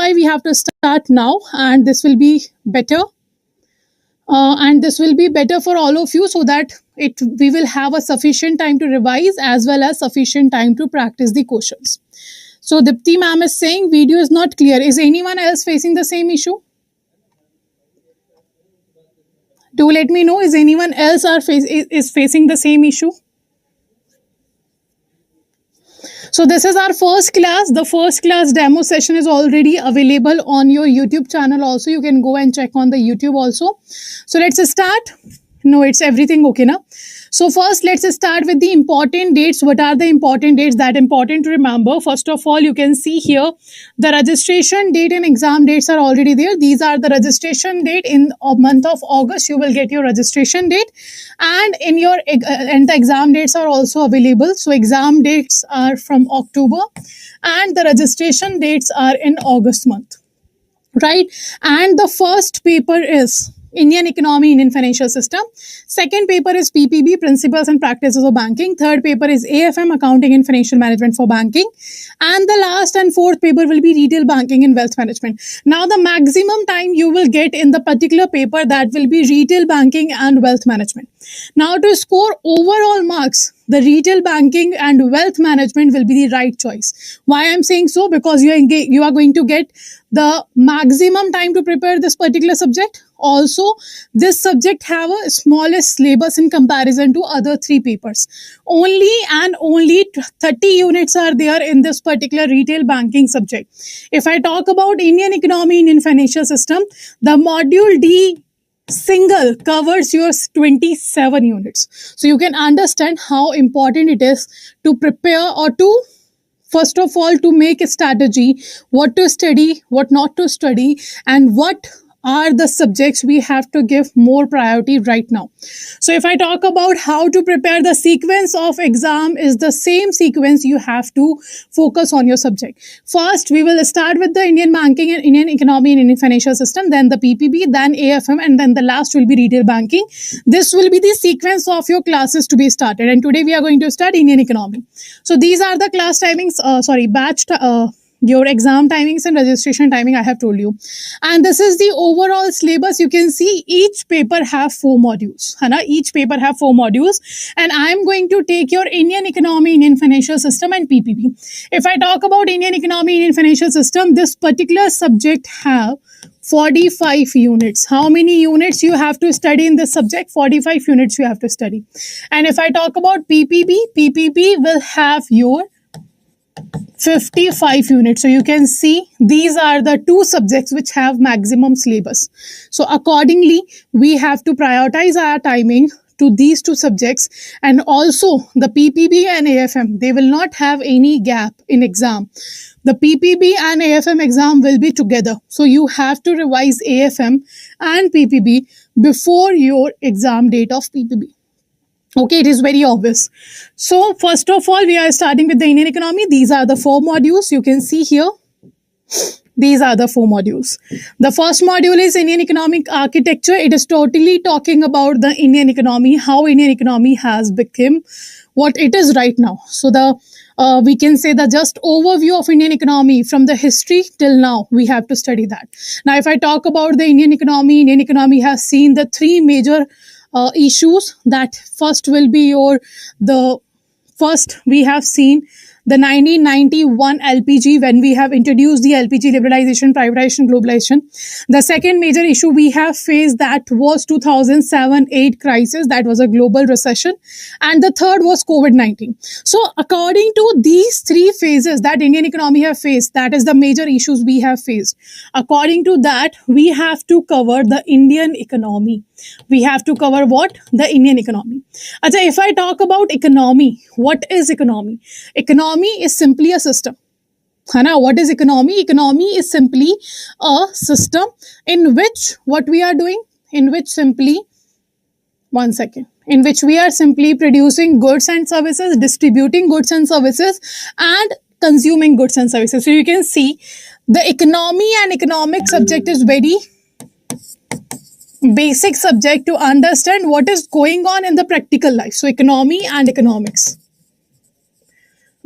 why we have to start now, and this will be better. And this will be better for all of you, so that we will have a sufficient time to revise as well as sufficient time to practice the questions. So Dipti ma'am is saying video is not clear. Is anyone else facing the same issue? Do let me know. Is anyone else is facing the same issue? So this is our first class. The first class demo session is already available on your YouTube channel also. You can go and check on the YouTube also. So let's start. No, it's everything okay now. So first, let's start with the important dates. What are the important dates that important to remember? First of all, you can see here the registration date and exam dates are already there. These are the registration date. In a month of August, you will get your registration date, and in your and the exam dates are also available. So exam dates are from October, and the registration dates are in August month, right? And the first paper is Indian Economy, Indian Financial System. Second paper is PPB, Principles and Practices of Banking. Third paper is AFM, Accounting and Financial Management for Banking. And the last and fourth paper will be Retail Banking and Wealth Management. Now, the maximum time you will get in the particular paper, that will be Retail Banking and Wealth Management. Now, to score overall marks, the Retail Banking and Wealth Management will be the right choice. Why I'm saying so? Because you are going to get the maximum time to prepare this particular subject. Also, this subject have a smallest syllabus in comparison to other three papers. Only 30 units are there in this particular retail banking subject. If I talk about Indian economy, Indian financial system, the module D single covers your 27 units. So you can understand how important it is to prepare, or to first of all to make a strategy, what to study, what not to study, and what are the subjects we have to give more priority right now. So if I talk about how to prepare, the sequence of exam is the same sequence. You have to focus on your subject. First, we will start with the Indian banking and Indian economy and Indian financial system, then the PPB, then AFM, and then the last will be retail banking. This will be the sequence of your classes to be started. And today we are going to start Indian economy. So these are the class timings, your exam timings and registration timing I have told you. And this is the overall syllabus. You can see each paper have 4 modules. Each paper have 4 modules. And I am going to take your Indian economy, Indian financial system and PPB. If I talk about Indian economy, Indian financial system, this particular subject have 45 units. How many units you have to study in this subject? 45 units you have to study. And if I talk about PPB will have your 55 units. So you can see these are the 2 subjects which have maximum syllabus. So accordingly, we have to prioritize our timing to these 2 subjects. And also the PPB and AFM, they will not have any gap in exam. The PPB and AFM exam will be together. So you have to revise AFM and PPB before your exam date of PPB. Okay, it is very obvious. So first of all, we are starting with the Indian economy. These are the 4 modules. You can see here. These are the 4 modules. The first module is Indian economic architecture. It is totally talking about the Indian economy, how Indian economy has become what it is right now. So we can say the just overview of Indian economy from the history till now, we have to study that. Now, if I talk about the Indian economy has seen the 3 major issues. That first will be we have seen the 1991 LPG, when we have introduced the LPG, liberalization, privatization, globalization. The second major issue we have faced, that was 2007-8 crisis, that was a global recession. And the third was COVID-19. So according to these 3 phases that Indian economy have faced, that is the major issues we have faced. According to that, we have to cover the Indian economy. We have to cover what? The Indian economy. Achha, if I talk about economy, what is economy? Economy is simply a system. What is economy? Economy is simply a system in which what we are doing, in which we are simply producing goods and services, distributing goods and services, and consuming goods and services. So you can see the economy and economic subject is very basic subject to understand what is going on in the practical life. So economy and economics.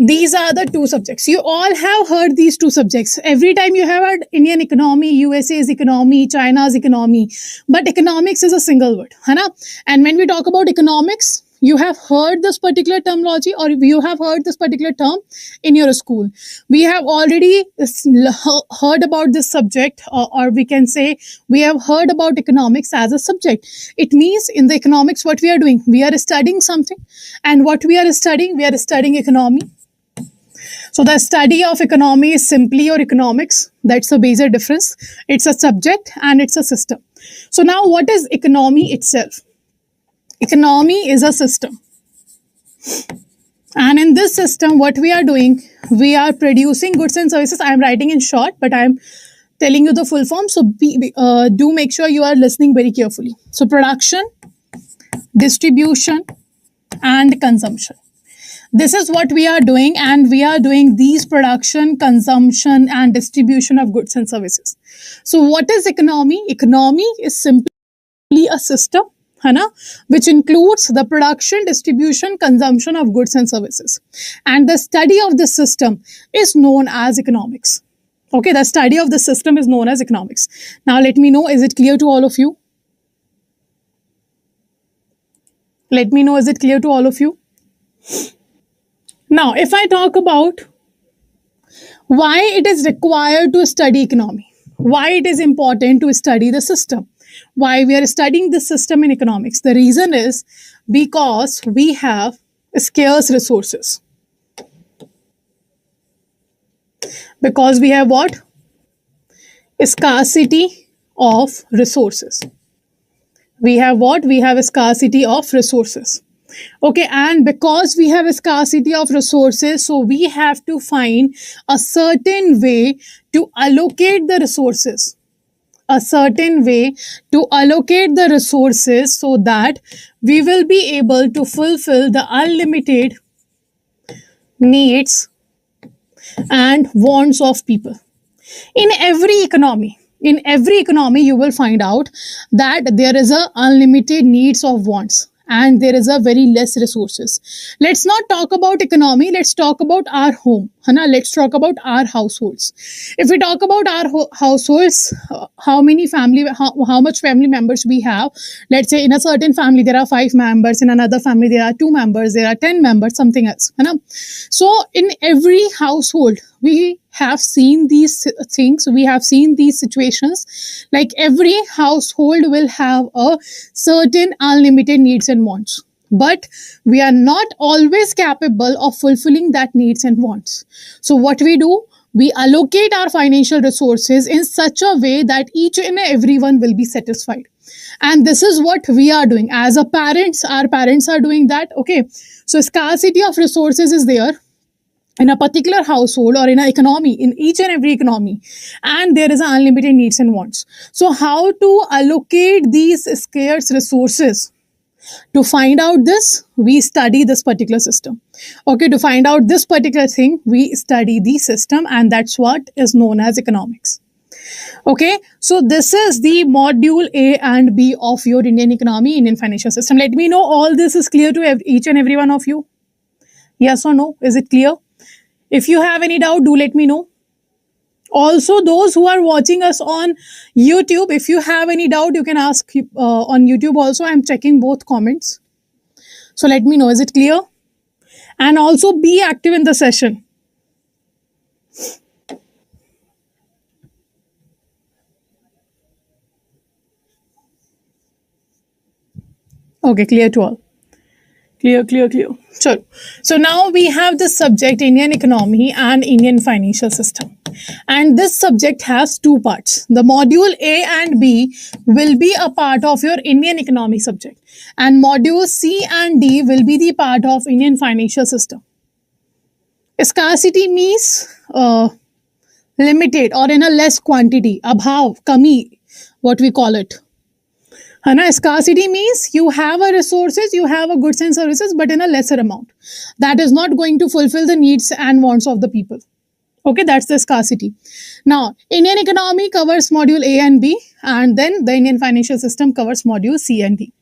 These are the two subjects. You all have heard these two subjects. Every time you have heard Indian economy, USA's economy, China's economy, but economics is a single word, है ना? And when we talk about economics, you have heard this particular terminology, or you have heard this particular term in your school. We have already heard about this subject, or we can say we have heard about economics as a subject. It means in the economics, what we are doing, we are studying something, and what we are studying economy. So the study of economy is simply your economics. That's the basic difference. It's a subject and it's a system. So now what is economy itself? Economy is a system. And in this system, what we are doing, we are producing goods and services. I am writing in short, but I am telling you the full form. So do make sure you are listening very carefully. So production, distribution, and consumption. This is what we are doing, and we are doing these production, consumption, and distribution of goods and services. So what is economy? Economy is simply a system, है ना, which includes the production, distribution, consumption of goods and services. And the study of the system is known as economics. Okay, the study of the system is known as economics. Now let me know, is it clear to all of you? Let me know, is it clear to all of you? Now, if I talk about why it is required to study economy, why it is important to study the system, why we are studying the system in economics, the reason is because we have scarce resources. Because we have what? Scarcity of resources. We have what? We have a scarcity of resources. Okay, and because we have a scarcity of resources, so we have to find a certain way to allocate the resources. A certain way to allocate the resources so that we will be able to fulfill the unlimited needs and wants of people. In every economy, you will find out that there is a unlimited needs of wants, and there is a very less resources. Let's not talk about economy. Let's talk about our home. Hana? Let's talk about our households. If we talk about our households, how much family members we have. Let's say in a certain family, there are 5 members. In another family, there are 2 members. There are 10 members, something else. Hana? So in every household, we have seen these things, we have seen these situations. Like every household will have a certain unlimited needs and wants, but we are not always capable of fulfilling that needs and wants. So what we do, we allocate our financial resources in such a way that each and everyone will be satisfied. And this is what we are doing as a parents. Our parents are doing that. Okay, so scarcity of resources is there in a particular household or in an economy, in each and every economy, and there is unlimited needs and wants. So how to allocate these scarce resources? To find out this, we study this particular system. Okay, to find out this particular thing, we study the system, and that's what is known as economics. Okay, so this is the module A and B of your Indian economy, Indian financial system. Let me know all this is clear to each and every one of you. Yes or no? Is it clear? If you have any doubt, do let me know. Also, those who are watching us on YouTube, if you have any doubt, you can ask on YouTube also. I'm checking both comments. So let me know, is it clear? And also be active in the session. Okay, clear to all. Clear. Sure. So now we have the subject Indian economy and Indian financial system. And this subject has 2 parts. The module A and B will be a part of your Indian economy subject. And module C and D will be the part of Indian financial system. Scarcity means limited or in a less quantity. Abhav, kami, what we call it. Hana, scarcity means you have a resources, you have a goods and services, but in a lesser amount. That is not going to fulfill the needs and wants of the people. Okay, that's the scarcity. Now, Indian economy covers module A and B, and then the Indian financial system covers module C and D.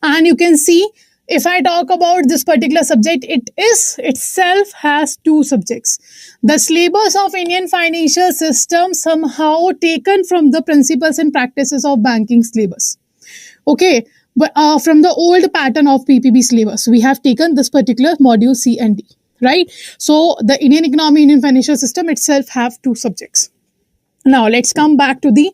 And you can see if I talk about this particular subject, it is itself has two subjects. The syllabus of Indian financial system somehow taken from the principles and practices of banking syllabus. Okay, but from the old pattern of PPB syllabus, we have taken this particular module C and D, right? So the Indian economy, Indian financial system itself have two subjects. Now let's come back to the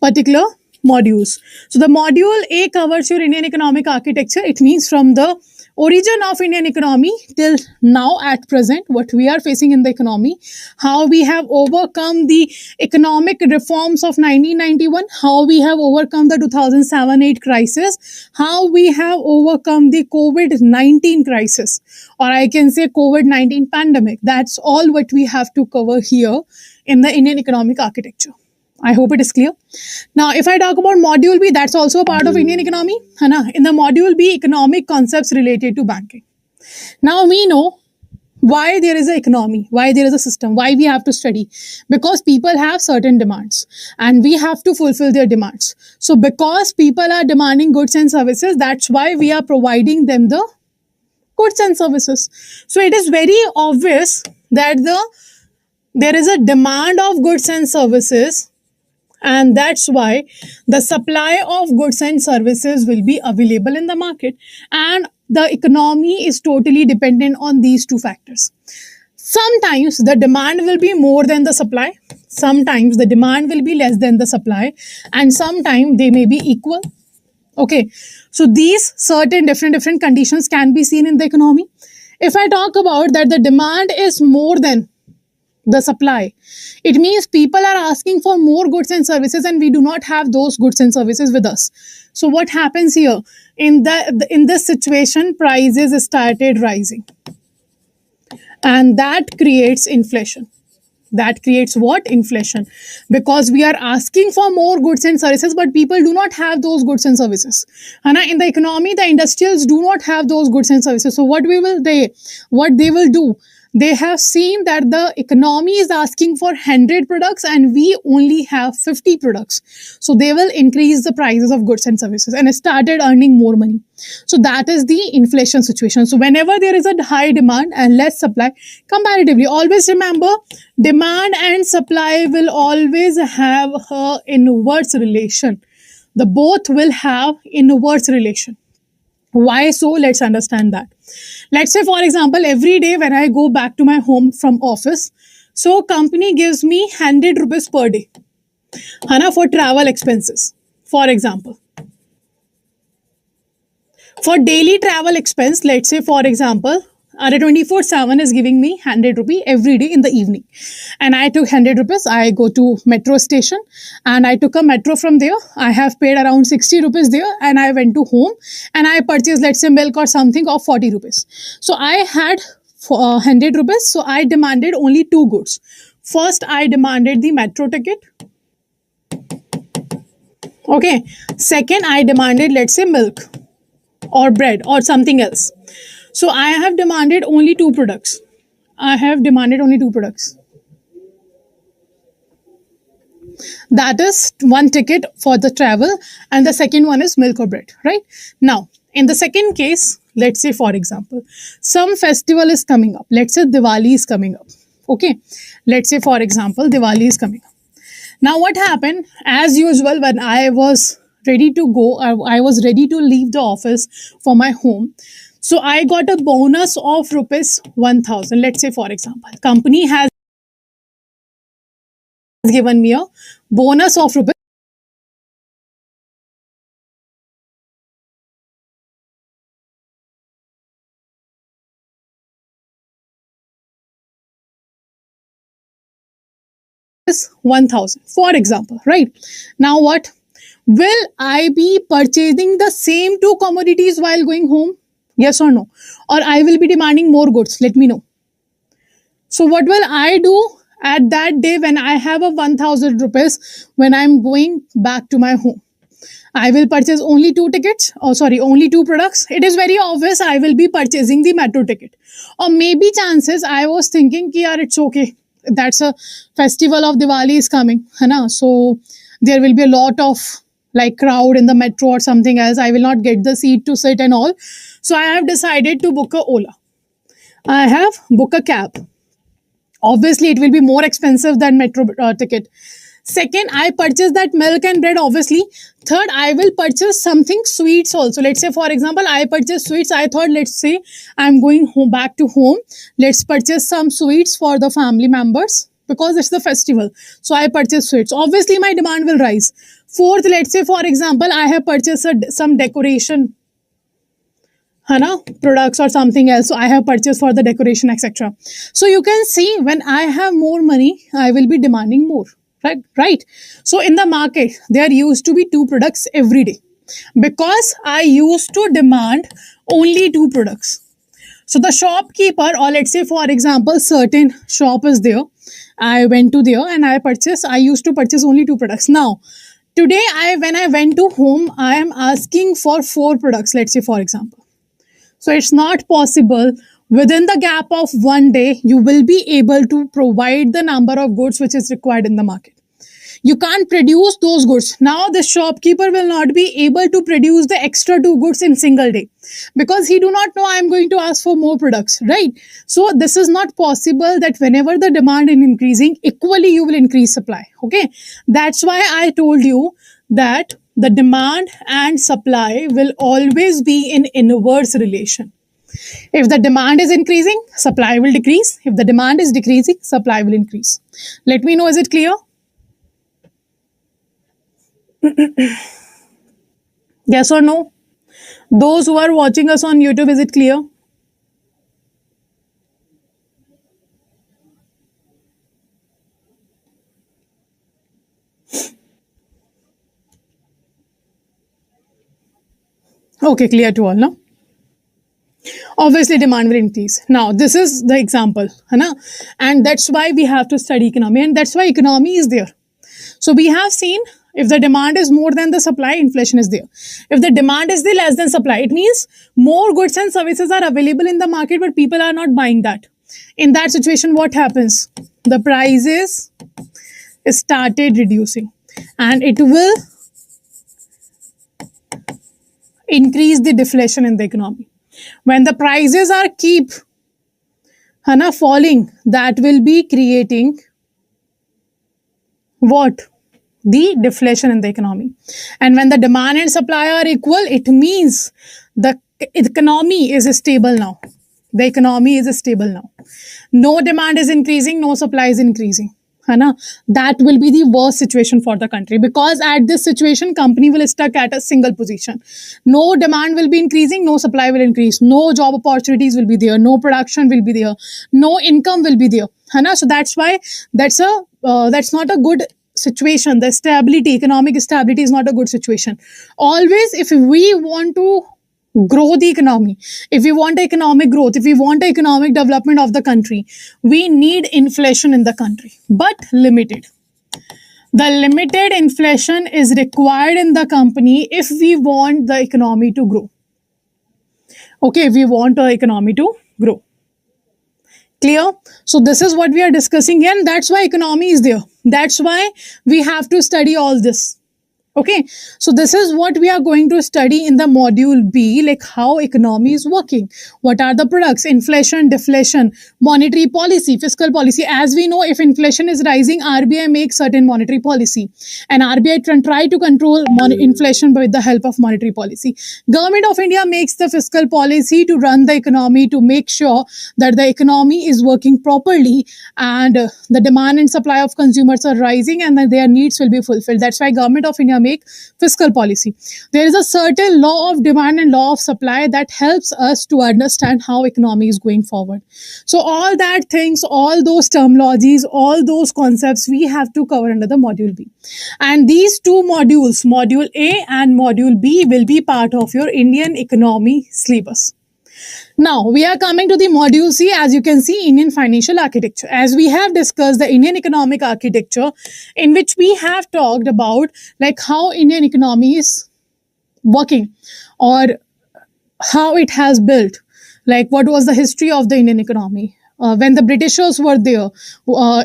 particular modules. So the module A covers your Indian economic architecture. It means from the origin of Indian economy till now at present, what we are facing in the economy, how we have overcome the economic reforms of 1991, how we have overcome the 2007-8 crisis, how we have overcome the COVID-19 crisis, or I can say COVID-19 pandemic. That's all what we have to cover here in the Indian economic architecture. I hope it is clear. Now, if I talk about module B, that's also a part of Indian economy. In the module B, economic concepts related to banking. Now, we know why there is an economy, why there is a system, why we have to study. Because people have certain demands and we have to fulfill their demands. So, because people are demanding goods and services, that's why we are providing them the goods and services. So, it is very obvious that there is a demand of goods and services, and that's why the supply of goods and services will be available in the market, and the economy is totally dependent on these two factors. Sometimes the demand will be more than the supply, sometimes the demand will be less than the supply, and sometimes they may be equal. Okay, so these certain different conditions can be seen in the economy. If I talk about that the demand is more than the supply, it means people are asking for more goods and services and we do not have those goods and services with us. So what happens here? In this situation, prices started rising, and that creates inflation. That creates what? Inflation. Because we are asking for more goods and services, but people do not have those goods and services. And in the economy, the industrials do not have those goods and services. So what they will do? They have seen that the economy is asking for 100 products and we only have 50 products. So they will increase the prices of goods and services and started earning more money. So that is the inflation situation. So whenever there is a high demand and less supply, comparatively, always remember, demand and supply will always have an inverse relation. The both will have inverse relation. Why so? Let's understand that. Let's say, for example, every day when I go back to my home from office, so company gives me 100 rupees per day for travel expenses, for example. For daily travel expense, let's say, for example, 24/7 is giving me 100 rupee every day in the evening. And I took 100 rupees. I go to metro station and I took a metro from there. I have paid around 60 rupees there and I went to home and I purchased, let's say, milk or something of 40 rupees. So I had 100 rupees. So I demanded only two goods. First, I demanded the metro ticket. Okay. Second, I demanded, let's say, milk or bread or something else. So I have demanded only two products. That is one ticket for the travel and the second one is milk or bread, right? Now, in the second case, let's say, for example, some festival is coming up. Let's say Diwali is coming up. Okay. Let's say, for example, Diwali is coming up. Now, what happened? As usual, when I was ready to go, I was ready to leave the office for my home. So I got a bonus of rupees 1,000. Let's say, for example, company has given me a bonus of rupees 1,000, for example, right? Now what? Will I be purchasing the same two commodities while going home? Yes or no? Or I will be demanding more goods? Let me know. So what will I do at that day when I have a 1,000 rupees when I'm going back to my home? I will purchase only only two products. It is very obvious I will be purchasing the metro ticket. Or maybe chances I was thinking, yaar, it's okay. That's a festival of Diwali is coming. So there will be a lot of like crowd in the metro or something else. I will not get the seat to sit and all. So I have decided to book a Ola. I have booked a cab. Obviously, it will be more expensive than metro ticket. Second, I purchase that milk and bread, obviously. Third, I will purchase something sweets also. Let's say, for example, I purchase sweets. I thought, let's say, I'm going home, back to home. Let's purchase some sweets for the family members because it's the festival. So I purchase sweets. Obviously, my demand will rise. Fourth, let's say, for example, I have purchased some decoration products or something else. So I have purchased for the decoration, etc. So you can see when I have more money, I will be demanding more. Right. So in the market, there used to be two products every day because I used to demand only two products. So the shopkeeper, or let's say for example, certain shop is there. I went to there and I used to purchase only two products. Now, today when I went to home, I am asking for four products, let's say for example. So it's not possible within the gap of one day, you will be able to provide the number of goods which is required in the market. You can't produce those goods. Now the shopkeeper will not be able to produce the extra two goods in single day because he do not know I'm going to ask for more products, right? So this is not possible that whenever the demand is increasing, equally you will increase supply. Okay. That's why I told you that the demand and supply will always be in inverse relation. If the demand is increasing, supply will decrease. If the demand is decreasing, supply will increase. Let me know, is it clear? Yes or no? Those who are watching us on YouTube, is it clear? Okay, clear to all, no? Obviously, demand will increase. Now, this is the example, and that's why we have to study economy, and that's why economy is there. So we have seen if the demand is more than the supply, inflation is there. If the demand is the less than supply, it means more goods and services are available in the market, but people are not buying that. In that situation, what happens? The prices started reducing, and it will increase the deflation in the economy. When the prices are keep falling, that will be creating what? The deflation in the economy. And when the demand and supply are equal, it means the economy is stable now. The economy is stable now. No demand is increasing, no supply is increasing. That will be the worst situation for the country because at this situation, company will stuck at a single position. No demand will be increasing, no supply will increase, no job opportunities will be there, no production will be there, no income will be there. So that's why that's not a good situation. The stability, economic stability is not a good situation. Always, if we want to grow the economy, if we want economic growth, if we want economic development of the country, we need inflation in the country, but limited. The limited inflation is required in the company if we want the economy to grow. Okay, if we want the economy to grow. Clear? So this is what we are discussing here, and that's why economy is there. That's why we have to study all this. Okay, so this is what we are going to study in the module B, like how economy is working. What are the products? Inflation, deflation, monetary policy, fiscal policy. As we know, if inflation is rising, RBI makes certain monetary policy, and RBI try to control inflation with the help of monetary policy. Government of India makes the fiscal policy to run the economy, to make sure that the economy is working properly and the demand and supply of consumers are rising and that their needs will be fulfilled. That's why Government of India make fiscal policy. There is a certain law of demand and law of supply that helps us to understand how economy is going forward. So all that things, all those terminologies, all those concepts we have to cover under the module B. And these two modules, module A and module B, will be part of your Indian economy syllabus. Now, we are coming to the module C. As you can see, Indian financial architecture. As we have discussed the Indian economic architecture, in which we have talked about like how Indian economy is working or how it has built, like what was the history of the Indian economy, when the Britishers were there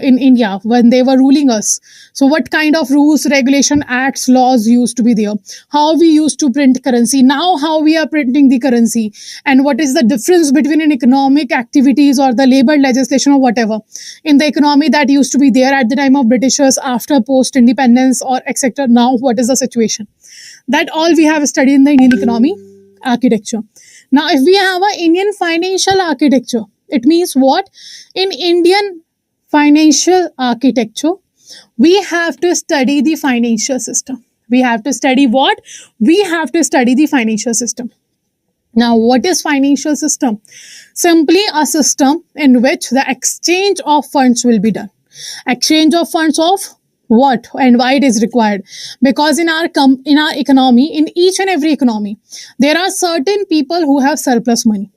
in India, when they were ruling us. So, what kind of rules, regulation, acts, laws used to be there? How we used to print currency? Now, how we are printing the currency? And what is the difference between an economic activities or the labor legislation or whatever in the economy that used to be there at the time of Britishers, after post independence, or etc. Now, what is the situation? That all we have studied in the Indian economy architecture. Now, if we have an Indian financial architecture, it means what? In Indian financial architecture, we have to study the financial system. We have to study what? We have to study the financial system. Now, what is financial system? Simply a system in which the exchange of funds will be done. Exchange of funds of what and why it is required? Because in our economy, in each and every economy, there are certain people who have surplus money,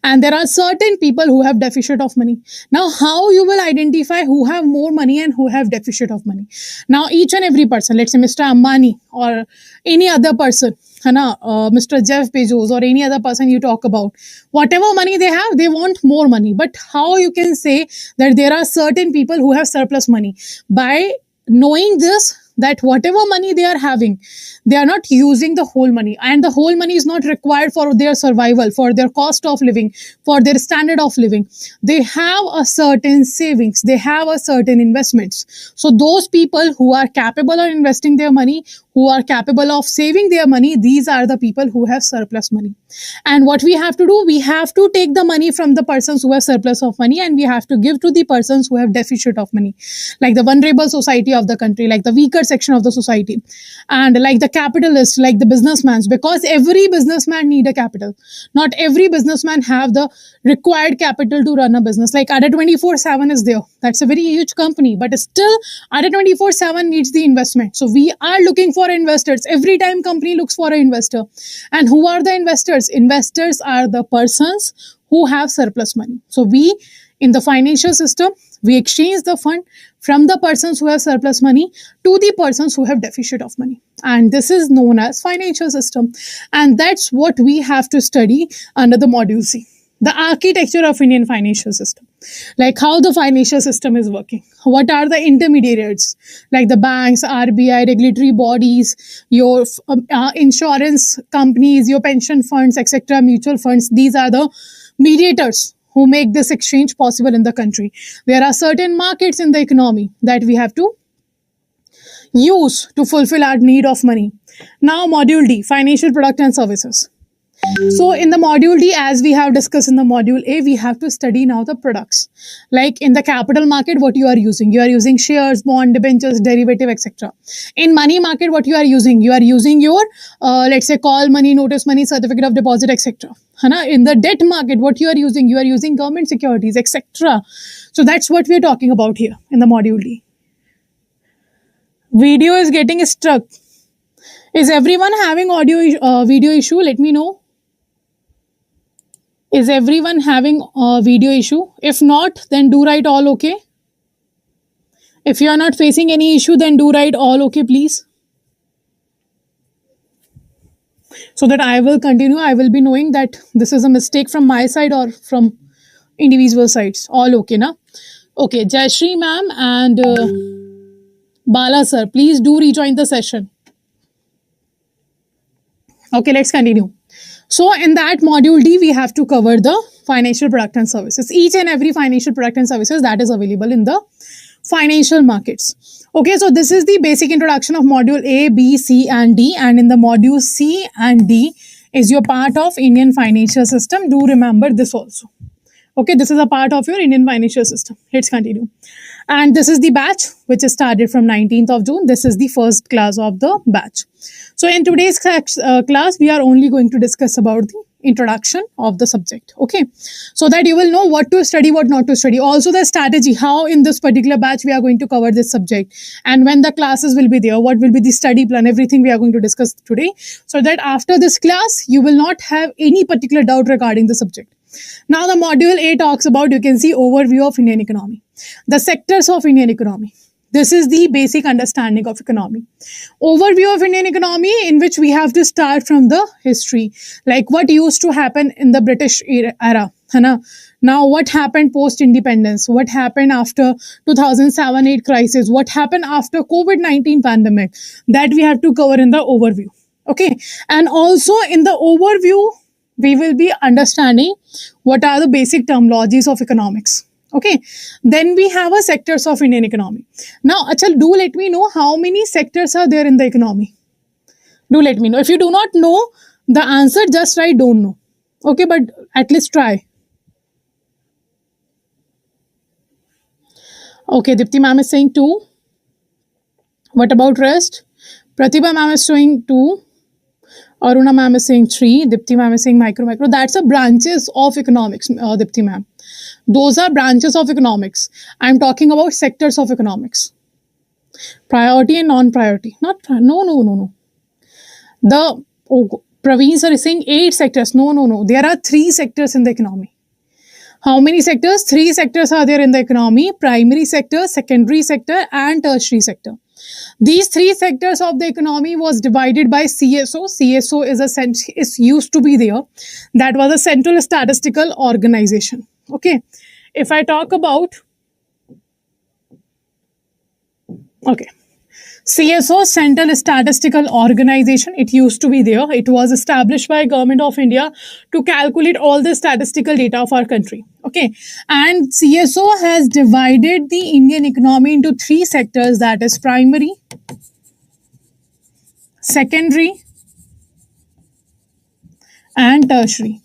and there are certain people who have deficit of money. Now, how you will identify who have more money and who have deficit of money? Now, each and every person, let's say Mr. Ambani or any other person, Mr. Jeff Bezos or any other person you talk about, whatever money they have, they want more money. But how you can say that there are certain people who have surplus money? By knowing this, that whatever money they are having, they are not using the whole money, and the whole money is not required for their survival, for their cost of living, for their standard of living. They have a certain savings, they have a certain investments. So those people who are capable of investing their money, who are capable of saving their money, these are the people who have surplus money. And what we have to do, we have to take the money from the persons who have surplus of money, and we have to give to the persons who have deficit of money, like the vulnerable society of the country, like the weaker section of the society, and like the capitalists, like the businessmen, because every businessman need a capital. Not every businessman have the required capital to run a business. Like Adda 24/7 is there. That's a very huge company, but still Adda 24/7 needs the investment. So we are looking for investors. Every time company looks for an investor. And who are the investors? Investors are the persons who have surplus money. So we, in the financial system, we exchange the fund from the persons who have surplus money to the persons who have deficit of money. And this is known as financial system. And that's what we have to study under the module C. The architecture of Indian financial system, like how the financial system is working. What are the intermediaries, like the banks, RBI, regulatory bodies, your insurance companies, your pension funds, etc., mutual funds. These are the mediators who make this exchange possible in the country. There are certain markets in the economy that we have to use to fulfill our need of money. Now, module D, financial product and services. So in the module D, as we have discussed in the module A, we have to study now the products. Like in the capital market, what you are using? You are using shares, bond, debentures, derivative, etc. In money market, what you are using? You are using your, let's say, call money, notice money, certificate of deposit, etc. In the debt market, what you are using? You are using government securities, etc. So that's what we are talking about here in the module D. Video is getting stuck. Is everyone having audio video issue? Let me know. Is everyone having a video issue? If not, then do write all okay. If you are not facing any issue, then do write all okay, please. So that I will continue. I will be knowing that this is a mistake from my side or from individual sides. All okay, na? Okay, Jayashree ma'am and Bala sir, please do rejoin the session. Okay, let's continue. So in that module D, we have to cover the financial product and services. Each and every financial product and services that is available in the financial markets. Okay, so this is the basic introduction of module A, B, C and D. And in the module C and D is your part of Indian financial system. Do remember this also. Okay, this is a part of your Indian financial system. Let's continue. And this is the batch which is started from 19th of June. This is the first class of the batch. So in today's class, we are only going to discuss about the introduction of the subject. Okay, so that you will know what to study, what not to study. Also the strategy, how in this particular batch we are going to cover this subject. And when the classes will be there, what will be the study plan, everything we are going to discuss today. So that after this class, you will not have any particular doubt regarding the subject. Now the module A talks about, you can see, overview of Indian economy. The sectors of Indian economy. This is the basic understanding of economy. Overview of Indian economy, in which we have to start from the history. Like what used to happen in the British era. है ना. Now, what happened post independence? What happened after 2007-8 crisis? What happened after COVID-19 pandemic? That we have to cover in the overview. Okay. And also in the overview, we will be understanding what are the basic terminologies of economics. Okay. Then we have a sectors of Indian economy. Now, Achal, do let me know how many sectors are there in the economy. Do let me know. If you do not know the answer, just write don't know. Okay, but at least try. Okay, Dipti ma'am is saying 2. What about rest? Pratibha ma'am is showing 2. Aruna ma'am is saying 3. Dipti ma'am is saying micro. That's a branches of economics, Dipti ma'am. Those are branches of economics. I'm talking about sectors of economics. Priority and non-priority. No. Praveen sir is saying 8 sectors. No. There are 3 sectors in the economy. How many sectors? 3 sectors are there in the economy: primary sector, secondary sector, and tertiary sector. These 3 sectors of the economy was divided by CSO. CSO is used to be there. That was a Central Statistical Organization. Okay. If I talk about, okay, CSO, Central Statistical Organization, it used to be there. It was established by Government of India to calculate all the statistical data of our country. Okay. And CSO has divided the Indian economy into 3 sectors, that is primary, secondary, and tertiary.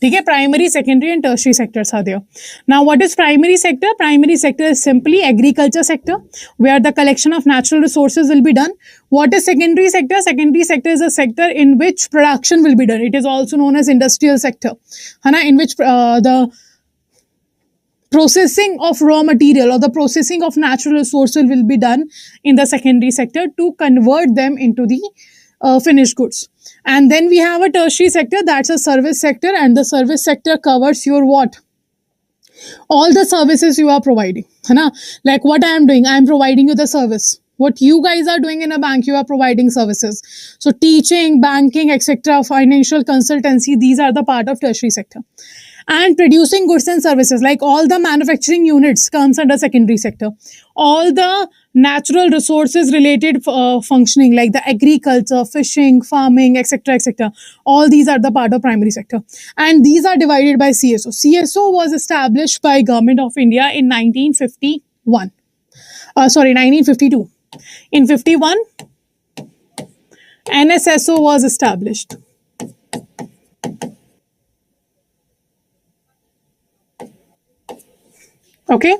Okay, primary, secondary, and tertiary sectors are there. Now, what is primary sector? Primary sector is simply agriculture sector, where the collection of natural resources will be done. What is secondary sector? Secondary sector is a sector in which production will be done. It is also known as industrial sector, in which the processing of raw material or the processing of natural resources will be done in the secondary sector to convert them into the finished goods. And then we have a tertiary sector, that's a service sector, and the service sector covers your what? All the services you are providing. Like what I am doing, I am providing you the service. What you guys are doing in a bank, you are providing services. So teaching, banking, etc., financial consultancy, these are the part of tertiary sector. And producing goods and services, like all the manufacturing units comes under secondary sector. All the natural resources related functioning, like the agriculture, fishing, farming, etc., all these are the part of primary sector. And these are divided by CSO. CSO was established by Government of India in 1951. 1952. In 51, NSSO was established. Okay.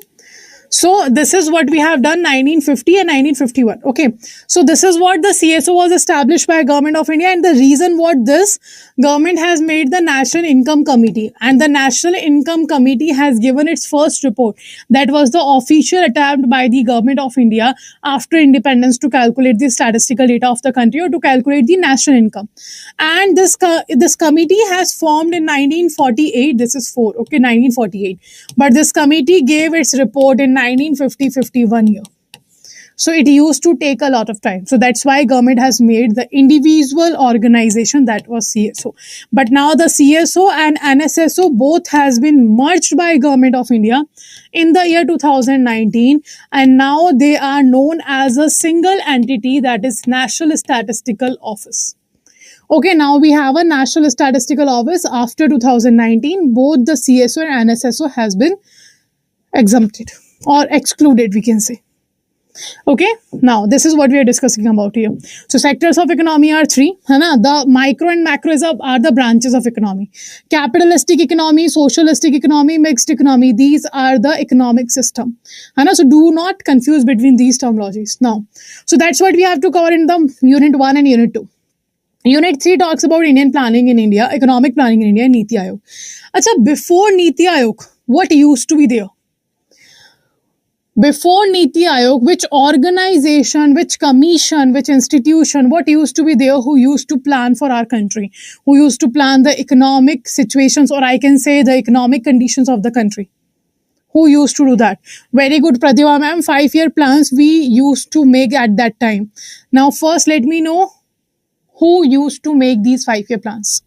So this is what we have done 1950 and 1951. Okay. So this is what the CSO was established by Government of India, and the reason what this government has made the National Income Committee, and the National Income Committee has given its first report. That was the official attempt by the Government of India after independence to calculate the statistical data of the country or to calculate the national income. And this committee has formed in 1948. This is 1948. But this committee gave its report in 1950-51 year. So it used to take a lot of time. So that's why government has made the individual organization, that was CSO. But now the CSO and NSSO both has been merged by Government of India in the year 2019. And now they are known as a single entity, that is National Statistical Office. Okay, now we have a National Statistical Office after 2019. Both the CSO and NSSO has been exempted or excluded, we can say. Okay, now this is what we are discussing about here. So sectors of economy are 3. The micro and macro are the branches of economy. Capitalistic economy, socialistic economy, mixed economy, these are the economic system. So do not confuse between these terminologies. Now, so that's what we have to cover in the unit 1 and unit 2. Unit 3 talks about Indian planning in India, economic planning in India, and Niti Aayog. Achha, before Niti Aayog, what used to be there? Before Niti Aayog, which organization, which commission, which institution, what used to be there, who used to plan for our country, who used to plan the economic situations, or I can say the economic conditions of the country? Who used to do that? Very good, Pratibha ma'am. 5-year plans we used to make at that time. Now, first, let me know who used to make these 5-year plans.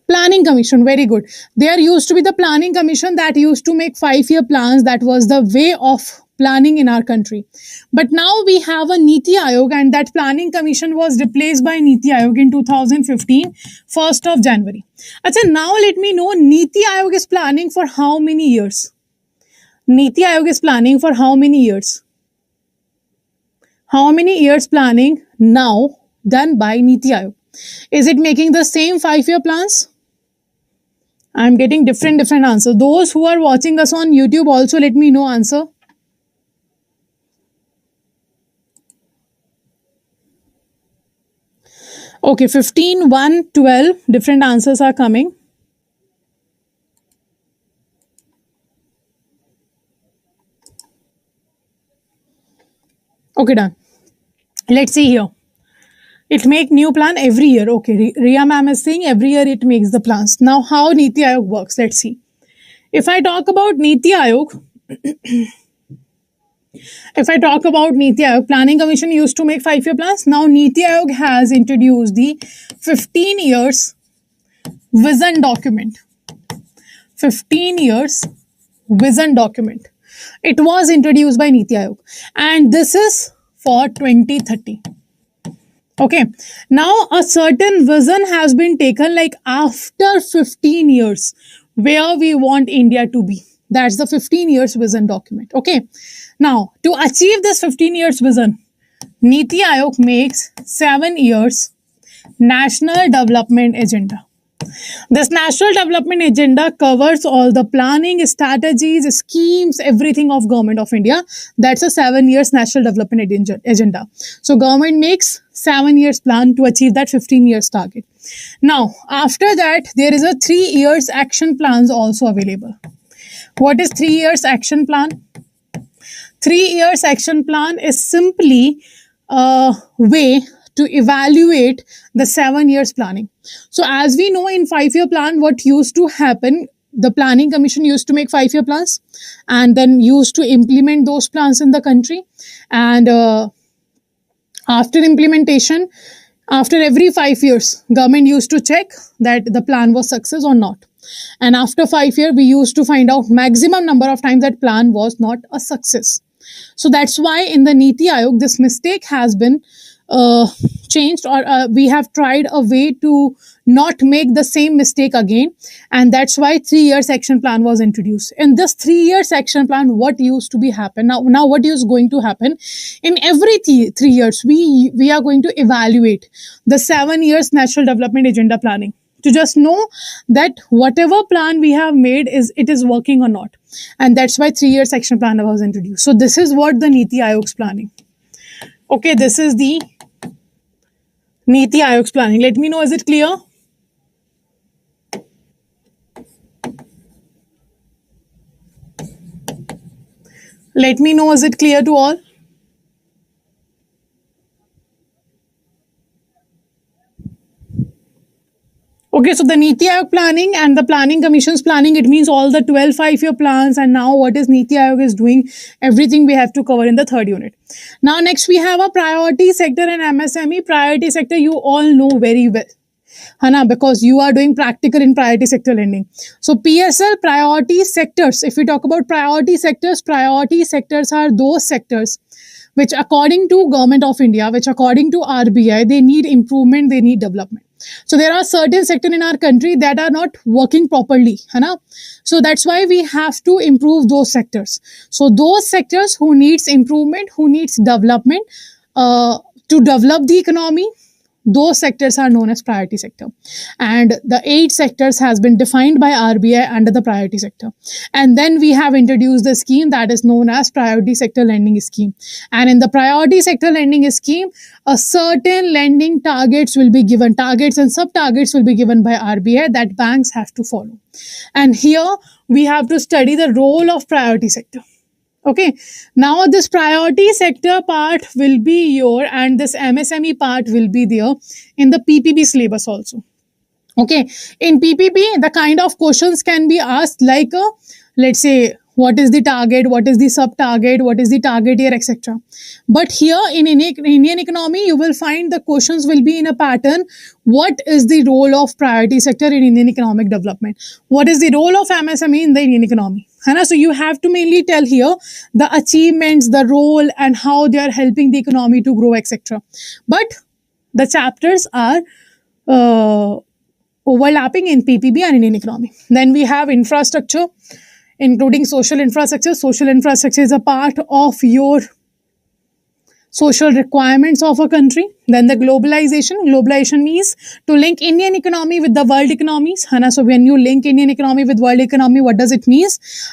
Planning Commission, very good. There used to be the Planning Commission that used to make 5-year plans. That was the way of planning in our country. But now we have a Niti Aayog, and that Planning Commission was replaced by Niti Aayog in 2015, 1st of January. Achha, now let me know, Niti Aayog is planning for how many years? Niti Aayog is planning for how many years? How many years planning now done by Niti Aayog? Is it making the same 5-year plans? I'm getting different answers. Those who are watching us on YouTube also let me know answer. Okay, 15, 1, 12 different answers are coming. Okay, done. Let's see here. It make new plan every year. Okay, Ria ma'am is saying every year it makes the plans. Now how Niti Aayog works, let's see. If I talk about Niti Aayog, Planning Commission used to make 5-year plans. Now Niti Aayog has introduced the 15 years vision document. 15 years vision document. It was introduced by Niti Aayog, and this is for 2030. Okay, now a certain vision has been taken, like after 15 years, where we want India to be. That's the 15 years vision document. Okay, now to achieve this 15 years vision, Niti Aayog makes 7 years National Development Agenda. This National Development Agenda covers all the planning, strategies, schemes, everything of Government of India. That's a 7 years National Development Agenda. So government makes 7 years plan to achieve that 15 years target. Now, after that, there is a 3 years action plans also available. What is 3 years action plan? 3 years action plan is simply a way to evaluate the 7 years planning. So as we know, in 5-year plan, what used to happen, the Planning Commission used to make 5-year plans and then used to implement those plans in the country. And after implementation, after every 5 years, government used to check that the plan was success or not. And after 5 years, we used to find out maximum number of times that plan was not a success. So that's why in the Niti Aayog, this mistake has been changed, or we have tried a way to not make the same mistake again, and that's why 3 years action plan was introduced. In this 3 years action plan, what used to be happen now what is going to happen in every 3 years, we are going to evaluate the 7 years National Development Agenda planning to just know that whatever plan we have made it is working or not, and that's why 3 years action plan was introduced. So this is what the Niti Aayog's planning. Okay, this is the Niti Aayog's planning. Let me know, is it clear? Let me know, is it clear to all? Okay, so the Niti Aayog planning and the Planning Commission's planning, it means all the 12 5-year plans, and now what is Niti Aayog is doing, everything we have to cover in the third unit. Now next we have a priority sector and MSME. Priority sector you all know very well, Hana, because you are doing practical in priority sector lending. So PSL priority sectors, if we talk about priority sectors are those sectors which according to Government of India, which according to RBI, they need improvement, they need development. So there are certain sectors in our country that are not working properly, Hana? So that's why we have to improve those sectors. So those sectors who needs improvement, who needs development, to develop the economy, those sectors are known as priority sector. And the 8 sectors has been defined by RBI under the priority sector. And then we have introduced the scheme that is known as priority sector lending scheme. And in the priority sector lending scheme, a certain lending targets will be given, targets and sub-targets will be given by RBI that banks have to follow. And here we have to study the role of priority sector. Okay, now this priority sector part will be your, and this MSME part will be there in the PPP syllabus also. Okay, in PPP, the kind of questions can be asked like, let's say, what is the target, what is the sub target, what is the target year, etc. But here in Indian economy, you will find the questions will be in a pattern. What is the role of priority sector in Indian economic development? What is the role of MSME in the Indian economy? So you have to mainly tell here the achievements, the role, and how they are helping the economy to grow, etc. But the chapters are overlapping in PPB and Indian economy. Then we have infrastructure, including social infrastructure. Social infrastructure is a part of your social requirements of a country. Then the globalization. Globalization means to link Indian economy with the world economies. So when you link Indian economy with world economy, what does it mean?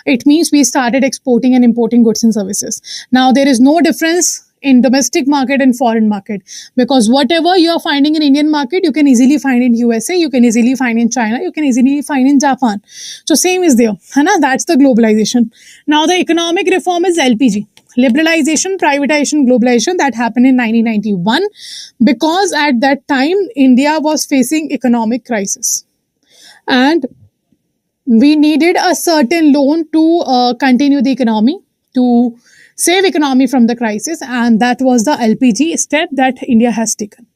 It means we started exporting and importing goods and services. Now there is no difference in domestic market and foreign market, because whatever you are finding in Indian market, you can easily find in USA, you can easily find in China, you can easily find in Japan. So same is there. That's the globalization. Now the economic reform is LPG. Liberalization, privatization, globalization, that happened in 1991, because at that time India was facing economic crisis and we needed a certain loan to continue the economy, to save economy from the crisis, and that was the LPG step that India has taken.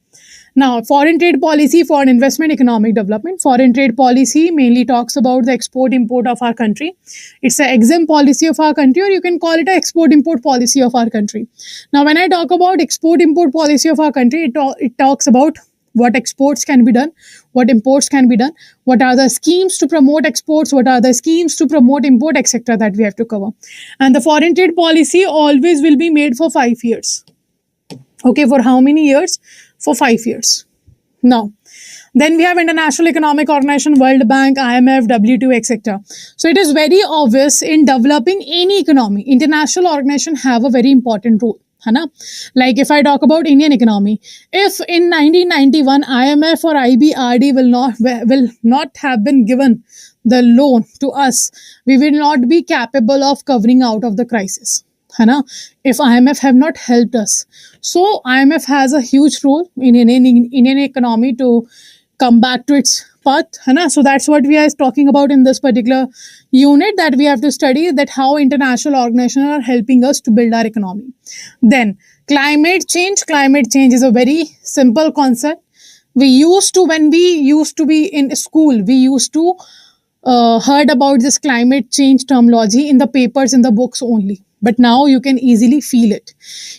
Now, foreign trade policy, foreign investment, economic development. Foreign trade policy mainly talks about the export-import of our country. It's an exempt policy of our country, or you can call it an export-import policy of our country. Now, when I talk about export-import policy of our country, it talks about what exports can be done, what imports can be done, what are the schemes to promote exports, what are the schemes to promote import, etc. that we have to cover. And the foreign trade policy always will be made for 5 years. Okay, for how many years? For 5 years. Now, then we have International Economic Organization, World Bank, IMF, WTO, etc. So it is very obvious in developing any economy, international organizations have a very important role. Like if I talk about Indian economy, if in 1991 IMF or IBRD will not have been given the loan to us, we will not be capable of covering out of the crisis. If IMF have not helped us, so IMF has a huge role in Indian economy to come back to its path. So that's what we are talking about in this particular unit, that we have to study that how international organizations are helping us to build our economy. Then climate change. Climate change is a very simple concept. When we used to be in school, we used to heard about this climate change terminology in the papers, in the books only. But now you can easily feel it.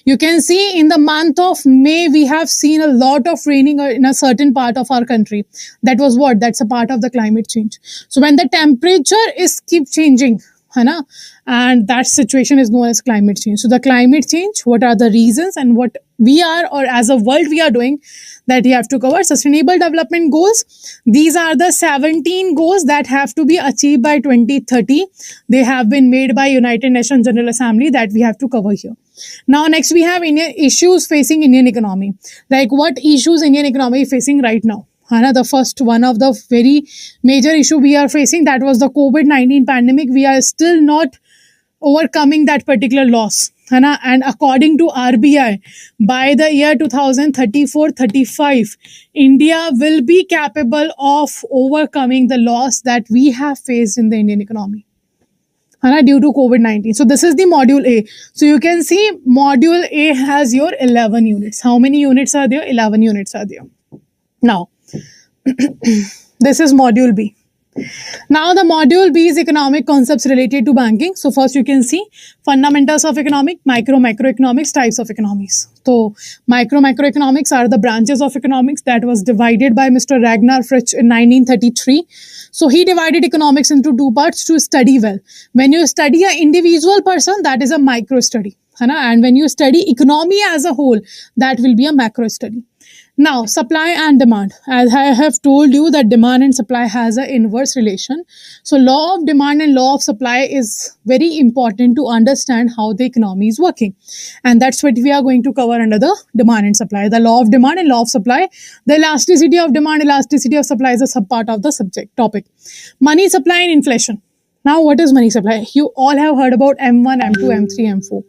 You can see in the month of May, we have seen a lot of raining in a certain part of our country. That was what? That's a part of the climate change. So when the temperature is keep changing, and that situation is known as climate change. So the climate change, what are the reasons and what we are, or as a world we are doing, that you have to cover. Sustainable development goals. These are the 17 goals that have to be achieved by 2030. They have been made by United Nations General Assembly that we have to cover here. Now, next we have issues facing Indian economy. Like what issues Indian economy is facing right now? The first one of the very major issue we are facing, that was the COVID-19 pandemic. We are still not overcoming that particular loss. And according to RBI, by the year 2034-35, India will be capable of overcoming the loss that we have faced in the Indian economy due to COVID-19. So this is the module A. So you can see module A has your 11 units. How many units are there? 11 units are there. Now, this is module B. Now the module B is economic concepts related to banking. So first you can see fundamentals of economic, macroeconomics, types of economics. So macroeconomics are the branches of economics that was divided by Mr. Ragnar Fritsch in 1933. So he divided economics into two parts to study well. When you study an individual person, that is a micro study. And when you study economy as a whole, that will be a macro study. Now, supply and demand. As I have told you that demand and supply has an inverse relation. So, law of demand and law of supply is very important to understand how the economy is working. And that's what we are going to cover under the demand and supply. The law of demand and law of supply. The elasticity of demand, elasticity of supply is a subpart of the subject topic. Money supply and inflation. Now, what is money supply? You all have heard about M1, M2, M3, M4.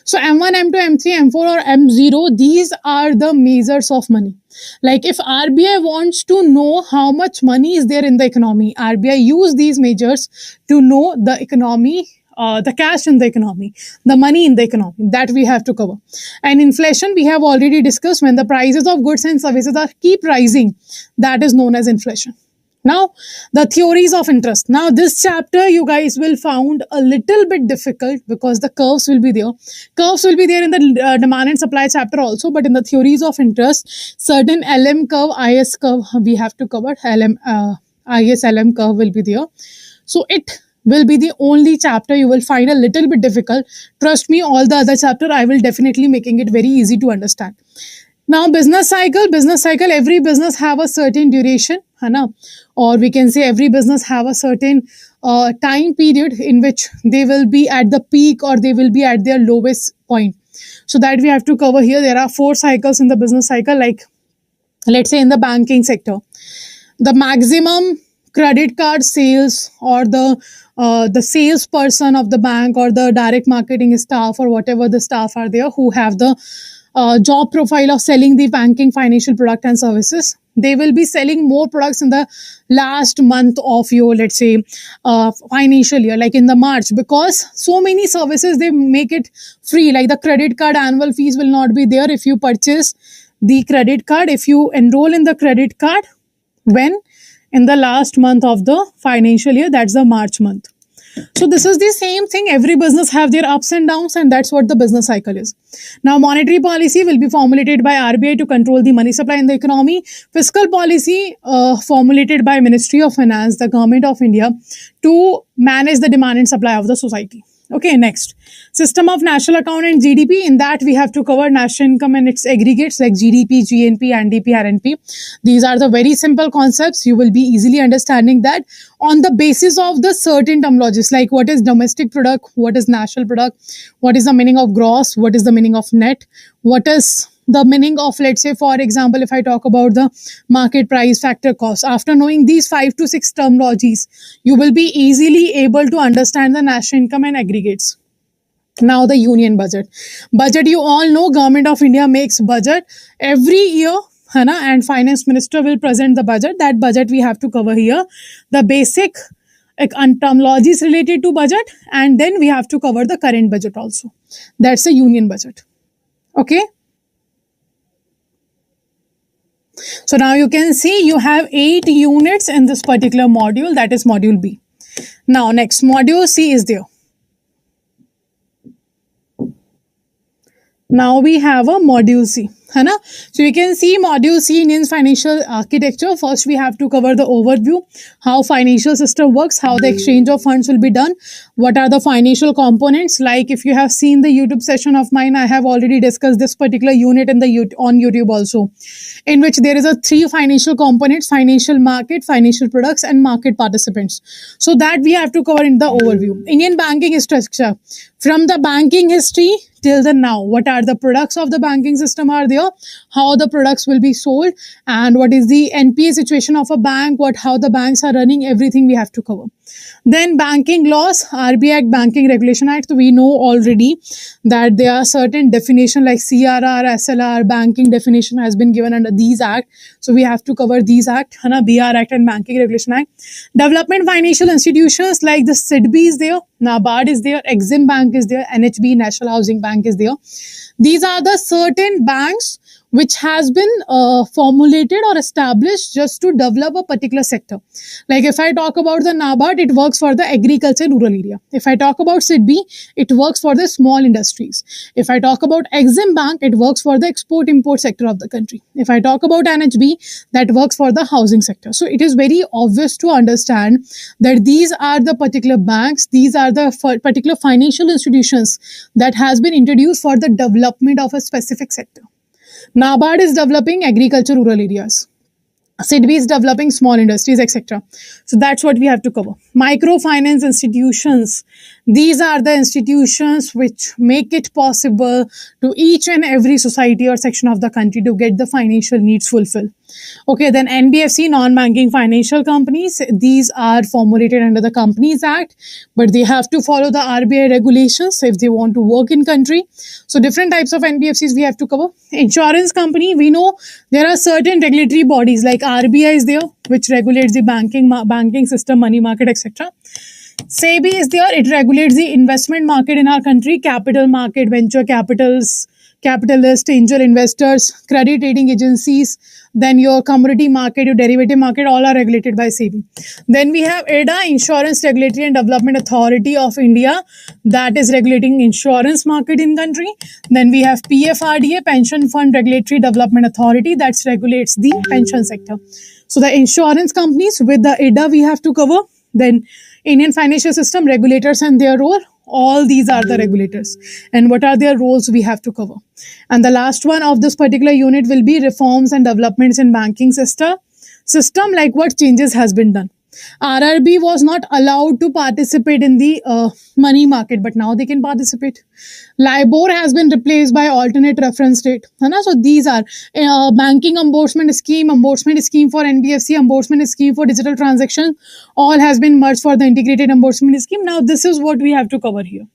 So, M1, M2, M3, M4 or M0, these are the measures of money. Like if RBI wants to know how much money is there in the economy, RBI use these measures to know the economy the cash in the economy, the money in the economy, that we have to cover. And inflation, we have already discussed. When the prices of goods and services are keep rising, that is known as inflation. Now, the theories of interest. Now, this chapter you guys will found a little bit difficult because the curves will be there. Curves will be there in the demand and supply chapter also, but in the theories of interest, certain LM curve, IS curve we have to cover. IS LM curve will be there. So it will be the only chapter you will find a little bit difficult. Trust me, all the other chapter I will definitely making it very easy to understand. Now, business cycle, every business have a certain duration, है ना? Or we can say every business have a certain time period in which they will be at the peak or they will be at their lowest point. So that we have to cover here. There are 4 cycles in the business cycle, like let's say in the banking sector. The maximum credit card sales or the salesperson of the bank or the direct marketing staff or whatever the staff are there who have the job profile of selling the banking financial product and services, they will be selling more products in the last month of your, let's say, financial year, like in the March, because so many services they make it free, like the credit card annual fees will not be there if you purchase the credit card, if you enroll in the credit card when in the last month of the financial year, that's the March month. So this is the same thing. Every business have their ups and downs, and that's what the business cycle is. Now, monetary policy will be formulated by RBI to control the money supply in the economy. Fiscal policy formulated by Ministry of Finance, the Government of India, to manage the demand and supply of the society. Okay, next. System of national account and GDP. In that, we have to cover national income and its aggregates like GDP, GNP, NDP, RNP. These are the very simple concepts. You will be easily understanding that on the basis of the certain terminologies like what is domestic product, what is national product, what is the meaning of gross, what is the meaning of net, what is the meaning of, let's say, for example, if I talk about the market price, factor, cost. After knowing these 5 to 6 terminologies, you will be easily able to understand the national income and aggregates. Now, the union budget. Budget, you all know, Government of India makes budget every year, and finance minister will present the budget. That budget we have to cover here. The basic terminologies related to budget, and then we have to cover the current budget also. That's the union budget. Okay. So now you can see you have 8 units in this particular module, that is module B. Now next, module C is there. Now we have a module C. So you can see module C, Indian financial architecture. First, we have to cover the overview, how financial system works, how the exchange of funds will be done, what are the financial components. Like if you have seen the YouTube session of mine, I have already discussed this particular unit in the on YouTube also, in which there is a 3 financial components: financial market, financial products, and market participants. So that we have to cover in the overview. Indian banking structure, from the banking history till the now, what are the products of the banking system are there, how the products will be sold, and what is the NPA situation of a bank, how the banks are running, everything we have to cover. Then banking laws, RBI Act, Banking Regulation Act. We know already that there are certain definition like CRR, SLR, banking definition has been given under these act. So we have to cover these act, BR Act and Banking Regulation Act. Development financial institutions like the SIDBI is there, NABARD is there, Exim Bank is there, NHB, National Housing Bank is there. These are the certain banks which has been formulated or established just to develop a particular sector. Like if I talk about the NABARD, it works for the agriculture rural area. If I talk about SIDBI, it works for the small industries. If I talk about Exim Bank, it works for the export-import sector of the country. If I talk about NHB, that works for the housing sector. So it is very obvious to understand that these are the particular banks, these are the particular financial institutions that has been introduced for the development of a specific sector. NABARD is developing agriculture rural areas. SIDBI is developing small industries, etc. So that's what we have to cover. Microfinance institutions. These are the institutions which make it possible to each and every society or section of the country to get the financial needs fulfilled. Okay, then NBFC, non-banking financial companies. These are formulated under the Companies Act, but they have to follow the RBI regulations if they want to work in country. So different types of NBFCs we have to cover. Insurance company, we know there are certain regulatory bodies like RBI is there, which regulates the banking system, money market, etc. SEBI is there. It regulates the investment market in our country, capital market, venture capitals, capitalists, angel investors, credit rating agencies, then your commodity market, your derivative market, all are regulated by SEBI. Then we have IRDA, Insurance Regulatory and Development Authority of India, that is regulating insurance market in country. Then we have PFRDA, Pension Fund Regulatory Development Authority, that regulates the pension sector. So the insurance companies with the IRDA we have to cover. Then Indian financial system regulators and their role. All these are the regulators and what are their roles we have to cover. And the last one of this particular unit will be reforms and developments in banking system, like what changes has been done. RRB was not allowed to participate in the money market, but now they can participate. LIBOR has been replaced by alternate reference rate. So these are banking ombudsman scheme for NBFC, ombudsman scheme for digital transaction, all has been merged for the integrated ombudsman scheme. Now this is what we have to cover here.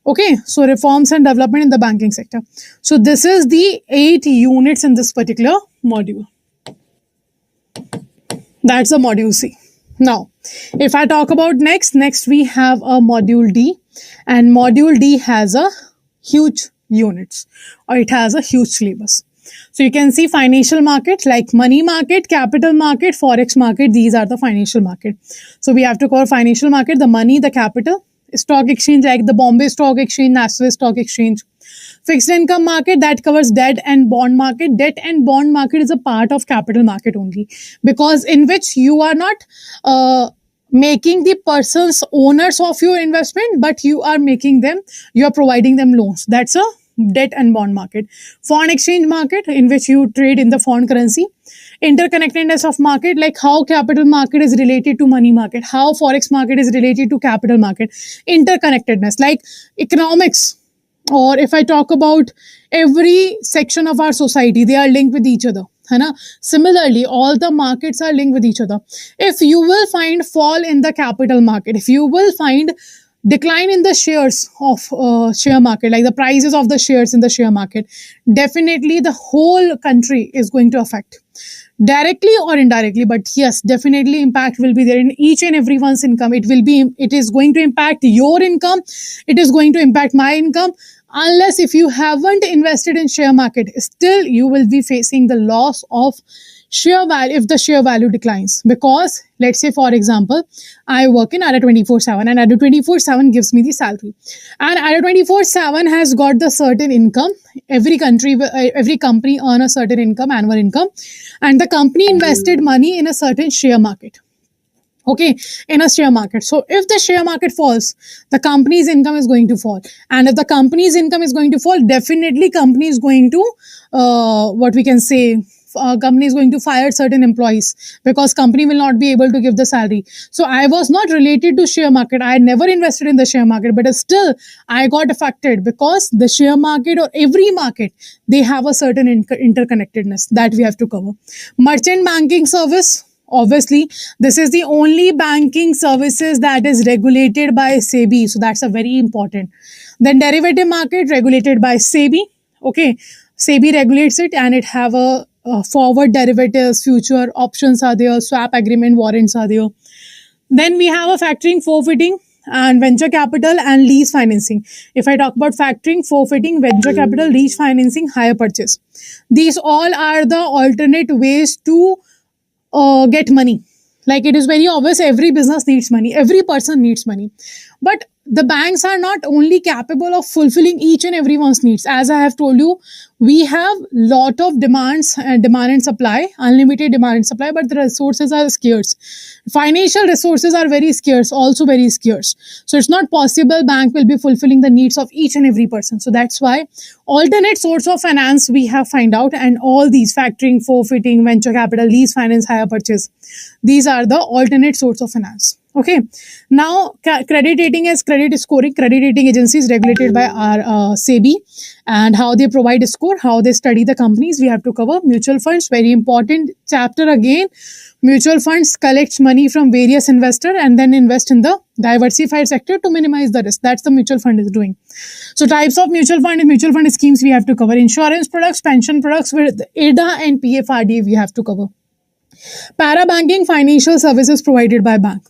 Okay, so reforms and development in the banking sector. So this is the 8 units in this particular module. That's the module C. Now, if I talk about next we have a module D, and module D has a huge units, or it has a huge syllabus. So you can see financial markets like money market, capital market, forex market. These are the financial market. So we have to cover financial market, the money, the capital, stock exchange like the Bombay Stock Exchange, National Stock Exchange. Fixed income market, that covers debt and bond market. Debt and bond market is a part of capital market only, because in which you are not making the persons owners of your investment, but you are providing them loans. That's a debt and bond market. Foreign exchange market, in which you trade in the foreign currency. Interconnectedness of market, like how capital market is related to money market, how forex market is related to capital market. Interconnectedness, like economics, or if I talk about every section of our society, they are linked with each other. Similarly, all the markets are linked with each other. If you will find fall in the capital market, if you will find decline in the shares of share market, like the prices of the shares in the share market, definitely the whole country is going to affect, directly or indirectly. But yes, definitely impact will be there in each and everyone's income. It is going to impact your income, it is going to impact my income. Unless if you haven't invested in share market, still you will be facing the loss of share value if the share value declines. Because let's say, for example, I work in Adda 24/7 and Adda 24/7 gives me the salary, and Adda 24/7 has got the certain income. Every company earn a certain income, annual income, and the company invested money in a certain share market. Okay, in a share market. So if the share market falls, the company's income is going to fall. And if the company's income is going to fall, definitely company is going to, company is going to fire certain employees, because company will not be able to give the salary. So I was not related to share market. I had never invested in the share market, but still I got affected, because the share market or every market, they have a certain interconnectedness that we have to cover. Merchant banking service. Obviously, this is the only banking services that is regulated by SEBI. So that's a very important. Then derivative market regulated by SEBI. Okay, SEBI regulates it, and it have a forward derivatives, future options are there, swap agreement, warrants are there. Then we have a factoring, forfeiting, and venture capital and lease financing. If I talk about factoring, forfeiting, venture capital, lease financing, hire purchase, these all are the alternate ways to get money. Like, it is very obvious, every business needs money, every person needs money, but the banks are not only capable of fulfilling each and everyone's needs. As I have told you, we have lot of demands and demand and supply, unlimited demand and supply, but the resources are scarce. Financial resources are very scarce, also very scarce. So it's not possible bank will be fulfilling the needs of each and every person. So that's why alternate source of finance we have find out, and all these factoring, forfeiting, venture capital, lease finance, hire purchase, these are the alternate source of finance. Okay, now credit rating is credit scoring. Credit rating agencies regulated by our SEBI, and how they provide a score, how they study the companies, we have to cover. Mutual funds, very important chapter again. Mutual funds collects money from various investors and then invest in the diversified sector to minimize the risk. That's the mutual fund is doing. So types of mutual fund and mutual fund schemes we have to cover. Insurance products, pension products with IRDA and PFRDA we have to cover. Parabanking financial services provided by bank.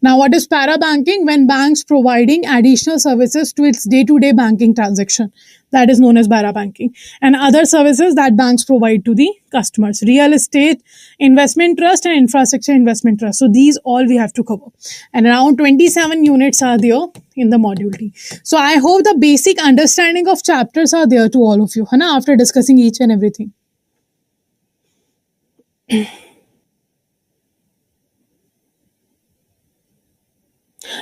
Now, what is parabanking? When banks providing additional services to its day-to-day banking transaction. That is known as parabanking. And other services that banks provide to the customers. Real estate, investment trust and infrastructure investment trust. So these all we have to cover. And around 27 units are there in the module D. So I hope the basic understanding of chapters are there to all of you, है ना, after discussing each and everything.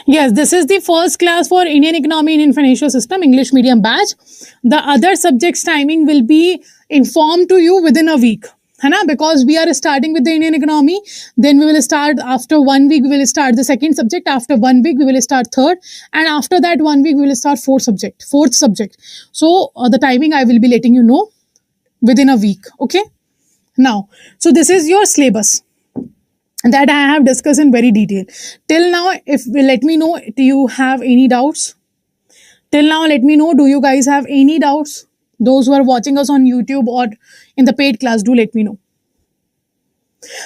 Yes, this is the first class for Indian Economy, Indian Financial System, English Medium batch. The other subjects timing will be informed to you within a week. है ना? Because we are starting with the Indian economy, then we will start after 1 week, we will start the second subject. After 1 week, we will start third. And after that 1 week, we will start fourth subject. So the timing I will be letting you know within a week. Okay. Now, so this is your syllabus that I have discussed in very detail. Till now, if let me know, do you have any doubts? Till now, let me know, do you guys have any doubts? Those who are watching us on YouTube or in the paid class, do let me know.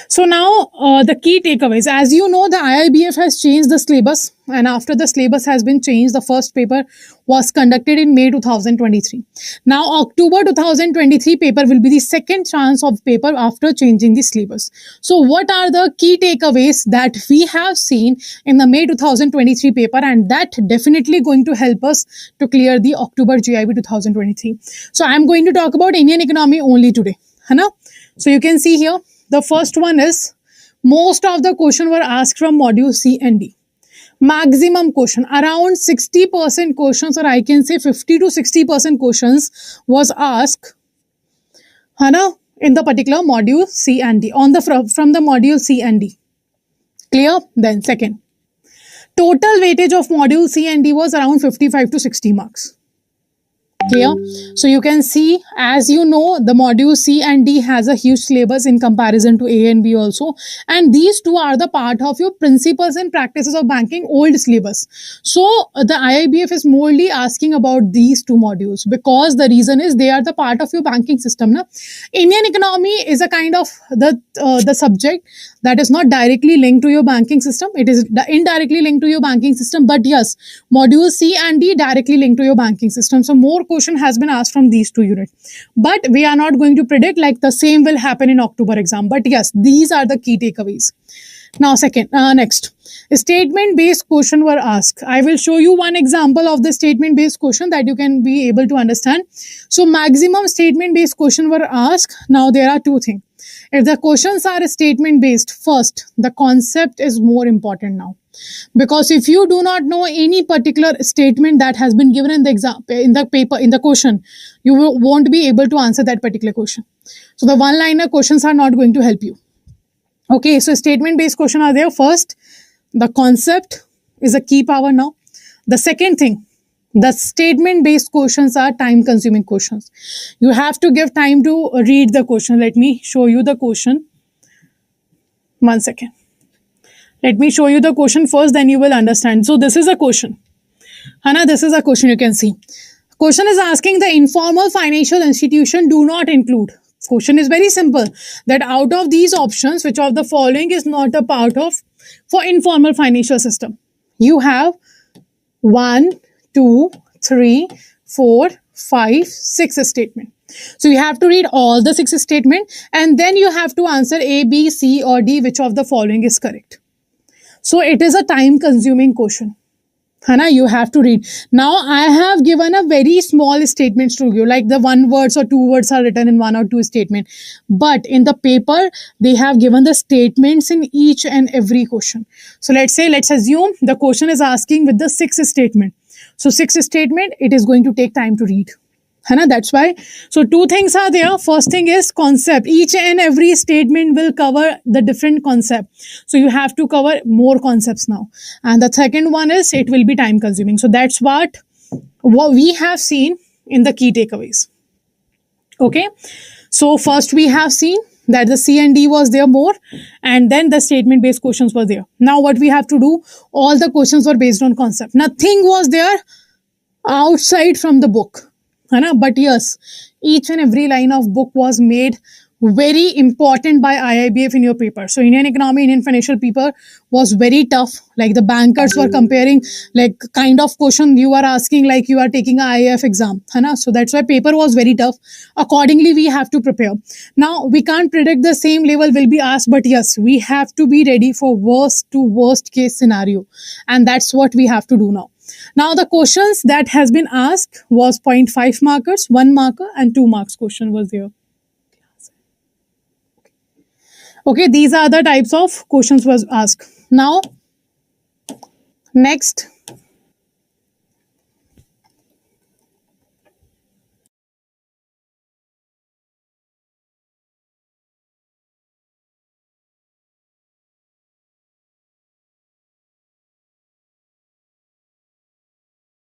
So now the key takeaways. As you know, the IIBF has changed the syllabus, and after the syllabus has been changed, the first paper was conducted in May 2023. Now October 2023 paper will be the second chance of paper after changing the syllabus. So what are the key takeaways that we have seen in the May 2023 paper, and that definitely going to help us to clear the October JIIB 2023. So I am going to talk about Indian economy only today. है ना? So you can see here. The first one is, most of the question were asked from module C and D. Maximum question, around 60% questions, or I can say 50 to 60% questions was asked, है ना, in the particular module C and D, from the module C and D. Clear? Then second, total weightage of module C and D was around 55 to 60 marks. Clear? So you can see, as you know, the module C and D has a huge syllabus in comparison to A and B also. And these two are the part of your principles and practices of banking old syllabus. So the IIBF is morely asking about these two modules, because the reason is they are the part of your banking system. Na? Indian economy is a kind of the subject that is not directly linked to your banking system. It is indirectly linked to your banking system. But yes, module C and D directly linked to your banking system. So more question has been asked from these two units. But we are not going to predict like the same will happen in October exam. But yes, these are the key takeaways. Now next, statement based question were asked. I will show you one example of the statement based question that you can be able to understand. So maximum statement based question were asked. Now there are two things. If the questions are statement based, first, the concept is more important now. Because if you do not know any particular statement that has been given in the exam, in the paper, in the question, you won't be able to answer that particular question. So the one-liner questions are not going to help you. Okay, so statement-based question are there. First, the concept is a key power now. The second thing, the statement-based questions are time-consuming questions. You have to give time to read the question. Let me show you the question. 1 second. Let me show you the question first, then you will understand. So this is a question. Hana, this is a question you can see. Question is asking, the informal financial institution do not include. Question is very simple, that out of these options, which of the following is not a part of for informal financial system? You have 1, 2, 3, 4, 5, 6 statement. So you have to read all the 6 statement, and then you have to answer A, B, C or D, which of the following is correct. So it is a time consuming question. Hana, you have to read. Now I have given a very small statements to you, like the 1 words or 2 words are written in 1 or 2 statement. But in the paper, they have given the statements in each and every question. So let's assume the question is asking with the 6 statement. So 6 statement, it is going to take time to read. Hana, that's why. So 2 things are there. First thing is concept. Each and every statement will cover the different concept. So you have to cover more concepts now. And the second one is it will be time consuming. So that's what we have seen in the key takeaways. Okay. So first we have seen that the C and D was there more, and then the statement based questions were there. Now what we have to do, all the questions were based on concept. Nothing was there outside from the book. But yes, each and every line of book was made very important by IIBF in your paper. So Indian economy, Indian financial paper was very tough. Like the bankers were comparing like kind of question you are asking like you are taking a IIF exam. है ना? So that's why paper was very tough. Accordingly, we have to prepare. Now we can't predict the same level will be asked, but yes, we have to be ready for worst to worst case scenario. And that's what we have to do now. Now the questions that has been asked was 0.5 markers, 1 marker and 2 marks question was there. Okay, these are the types of questions was asked. Now, next,